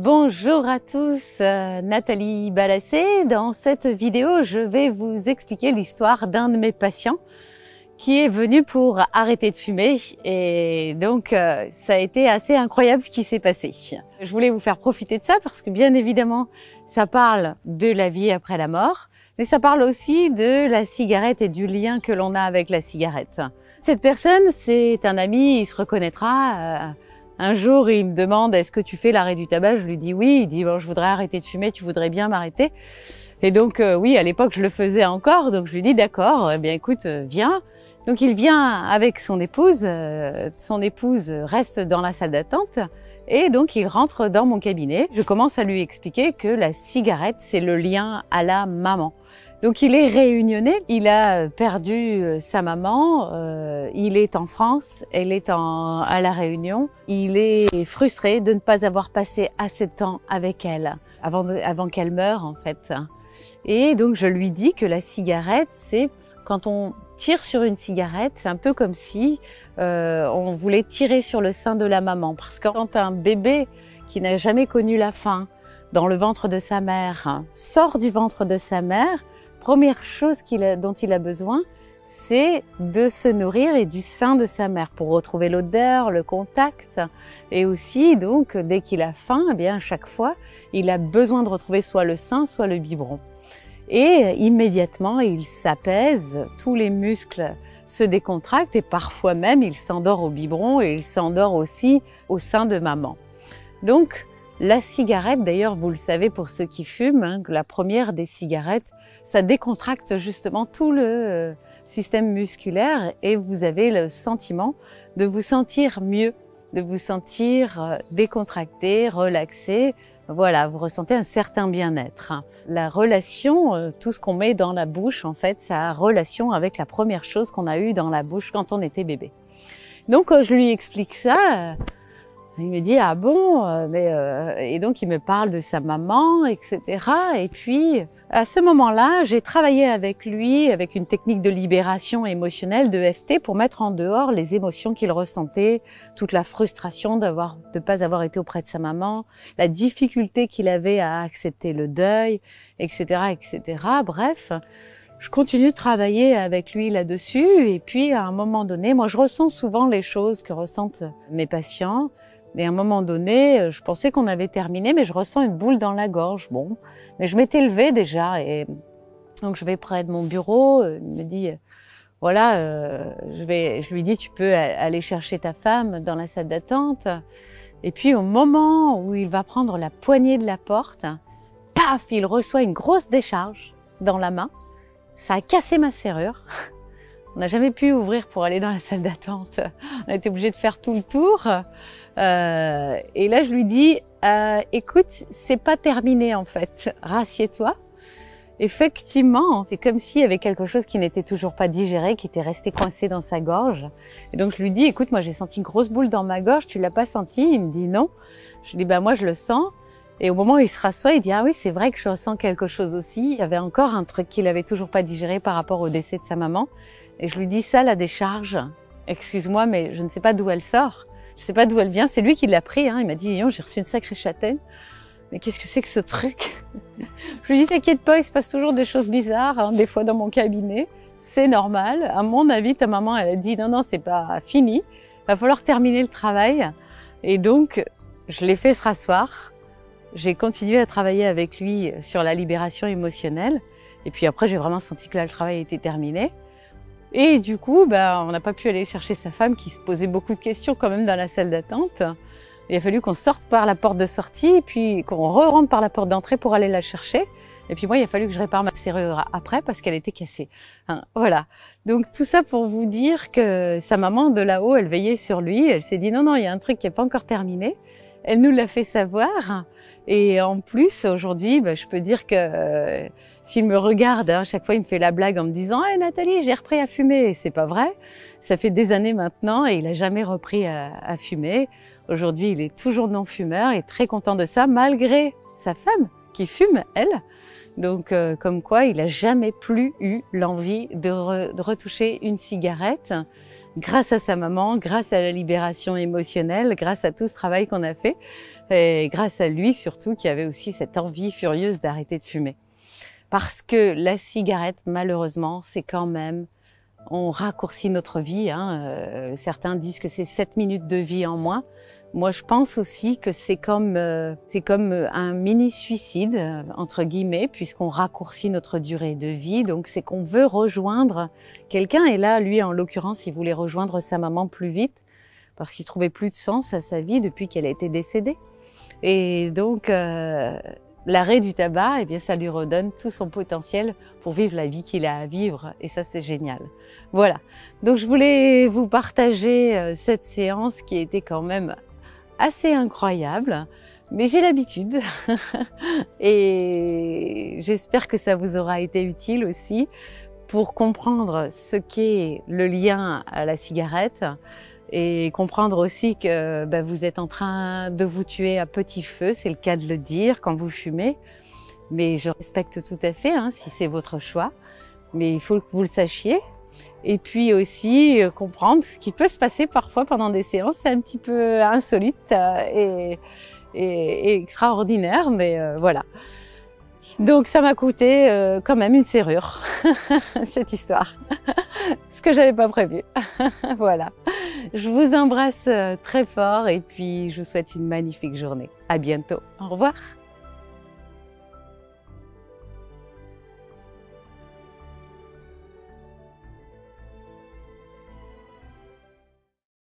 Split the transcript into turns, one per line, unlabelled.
Bonjour à tous, Nathalie Balassé. Dans cette vidéo, je vais vous expliquer l'histoire d'un de mes patients qui est venu pour arrêter de fumer et donc ça a été assez incroyable ce qui s'est passé. Je voulais vous faire profiter de ça parce que bien évidemment, ça parle de la vie après la mort, mais ça parle aussi de la cigarette et du lien que l'on a avec la cigarette. Cette personne, c'est un ami, il se reconnaîtra. Un jour, il me demande « Est-ce que tu fais l'arrêt du tabac ?» Je lui dis « Oui ». Il dit « Bon, je voudrais arrêter de fumer, tu voudrais bien m'arrêter ?» Et donc, oui, à l'époque, je le faisais encore. Donc, je lui dis « D'accord, eh bien, écoute, viens ». Donc, il vient avec son épouse. Son épouse reste dans la salle d'attente. Et donc, il rentre dans mon cabinet. Je commence à lui expliquer que la cigarette, c'est le lien à la maman. Donc il est réunionnais, il a perdu sa maman, il est en France, elle est à la Réunion. Il est frustré de ne pas avoir passé assez de temps avec elle, avant qu'elle meure en fait. Et donc je lui dis que la cigarette, c'est quand on tire sur une cigarette, c'est un peu comme si on voulait tirer sur le sein de la maman. Parce que quand un bébé qui n'a jamais connu la faim dans le ventre de sa mère sort du ventre de sa mère, première chose dont il a besoin, c'est de se nourrir et du sein de sa mère pour retrouver l'odeur, le contact. Et aussi, donc, dès qu'il a faim, eh bien, à chaque fois, il a besoin de retrouver soit le sein, soit le biberon. Et immédiatement, il s'apaise, tous les muscles se décontractent et parfois même, il s'endort au biberon et il s'endort aussi au sein de maman. Donc, la cigarette, d'ailleurs, vous le savez pour ceux qui fument, que la première des cigarettes, ça décontracte justement tout le système musculaire et vous avez le sentiment de vous sentir mieux, de vous sentir décontracté, relaxé. Voilà, vous ressentez un certain bien-être. La relation, tout ce qu'on met dans la bouche, en fait, ça a relation avec la première chose qu'on a eue dans la bouche quand on était bébé. Donc, je lui explique ça. Il me dit « Ah bon ?» et donc il me parle de sa maman, etc. Et puis, à ce moment-là, j'ai travaillé avec lui, avec une technique de libération émotionnelle, de EFT, pour mettre en dehors les émotions qu'il ressentait, toute la frustration de ne pas avoir été auprès de sa maman, la difficulté qu'il avait à accepter le deuil, etc., etc. Bref, je continue de travailler avec lui là-dessus. Et puis, à un moment donné, moi, je ressens souvent les choses que ressentent mes patients. Et à un moment donné, je pensais qu'on avait terminé, mais je ressens une boule dans la gorge. Bon, mais je m'étais levée déjà, et donc je vais près de mon bureau. Il me dit, voilà, je lui dis, tu peux aller chercher ta femme dans la salle d'attente. Et puis au moment où il va prendre la poignée de la porte, paf, il reçoit une grosse décharge dans la main. Ça a cassé ma serrure. On n'a jamais pu ouvrir pour aller dans la salle d'attente. On a été obligé de faire tout le tour. Et là, je lui dis, écoute, c'est pas terminé en fait. Rassieds-toi. Effectivement, c'est comme s'il y avait quelque chose qui n'était toujours pas digéré, qui était resté coincé dans sa gorge. Et donc, je lui dis, écoute, moi, j'ai senti une grosse boule dans ma gorge. Tu l'as pas senti? Il me dit non. Je lui dis, bah, moi, je le sens. Et au moment où il se rassoit, il dit « Ah oui, c'est vrai que je ressens quelque chose aussi ». Il y avait encore un truc qu'il avait toujours pas digéré par rapport au décès de sa maman. Et je lui dis « Ça, la décharge, excuse-moi, mais je ne sais pas d'où elle sort. Je ne sais pas d'où elle vient. » C'est lui qui l'a pris. Hein. Il m'a dit « J'ai reçu une sacrée châtaigne. Mais qu'est-ce que c'est que ce truc ?» Je lui dis « T'inquiète pas, il se passe toujours des choses bizarres, hein, des fois dans mon cabinet. C'est normal. À mon avis, ta maman, elle a dit « Non, non, c'est pas fini. Il va falloir terminer le travail. » Et donc, je l'ai fait se rasseoir. J'ai continué à travailler avec lui sur la libération émotionnelle. Et puis après, j'ai vraiment senti que là, le travail était terminé. Et du coup, on n'a pas pu aller chercher sa femme qui se posait beaucoup de questions quand même dans la salle d'attente. Il a fallu qu'on sorte par la porte de sortie, puis qu'on re-rentre par la porte d'entrée pour aller la chercher. Et puis moi, il a fallu que je répare ma serrure après parce qu'elle était cassée. Hein, voilà. Donc tout ça pour vous dire que sa maman de là-haut, elle veillait sur lui. Elle s'est dit non, non, il y a un truc qui n'est pas encore terminé. Elle nous l'a fait savoir. Et en plus, aujourd'hui, je peux dire que s'il me regarde, hein, chaque fois, il me fait la blague en me disant « Hey Nathalie, j'ai repris à fumer ». Et c'est pas vrai. Ça fait des années maintenant et il a jamais repris à fumer. Aujourd'hui, il est toujours non-fumeur et très content de ça, malgré sa femme qui fume, elle. Donc, comme quoi, il a jamais plus eu l'envie de retoucher une cigarette. grâce à sa maman, grâce à la libération émotionnelle, grâce à tout ce travail qu'on a fait, et grâce à lui surtout qui avait aussi cette envie furieuse d'arrêter de fumer. Parce que la cigarette, malheureusement, c'est quand même, on raccourcit notre vie. Certains disent que c'est 7 minutes de vie en moins. Moi, je pense aussi que c'est comme un mini-suicide, entre guillemets, puisqu'on raccourcit notre durée de vie. Donc, c'est qu'on veut rejoindre quelqu'un. Et là, lui, en l'occurrence, il voulait rejoindre sa maman plus vite parce qu'il trouvait plus de sens à sa vie depuis qu'elle a été décédée. Et donc, l'arrêt du tabac, eh bien, ça lui redonne tout son potentiel pour vivre la vie qu'il a à vivre. Et ça, c'est génial. Voilà. Donc, je voulais vous partager cette séance qui était quand même assez incroyable, mais j'ai l'habitude et j'espère que ça vous aura été utile aussi pour comprendre ce qu'est le lien à la cigarette et comprendre aussi que vous êtes en train de vous tuer à petit feu, c'est le cas de le dire quand vous fumez, mais je respecte tout à fait si c'est votre choix, mais il faut que vous le sachiez. Et puis aussi comprendre ce qui peut se passer parfois pendant des séances, c'est un petit peu insolite et extraordinaire, mais voilà. Donc ça m'a coûté quand même une serrure, cette histoire, ce que j'avais pas prévu. Voilà. Je vous embrasse très fort et puis je vous souhaite une magnifique journée. À bientôt. Au revoir.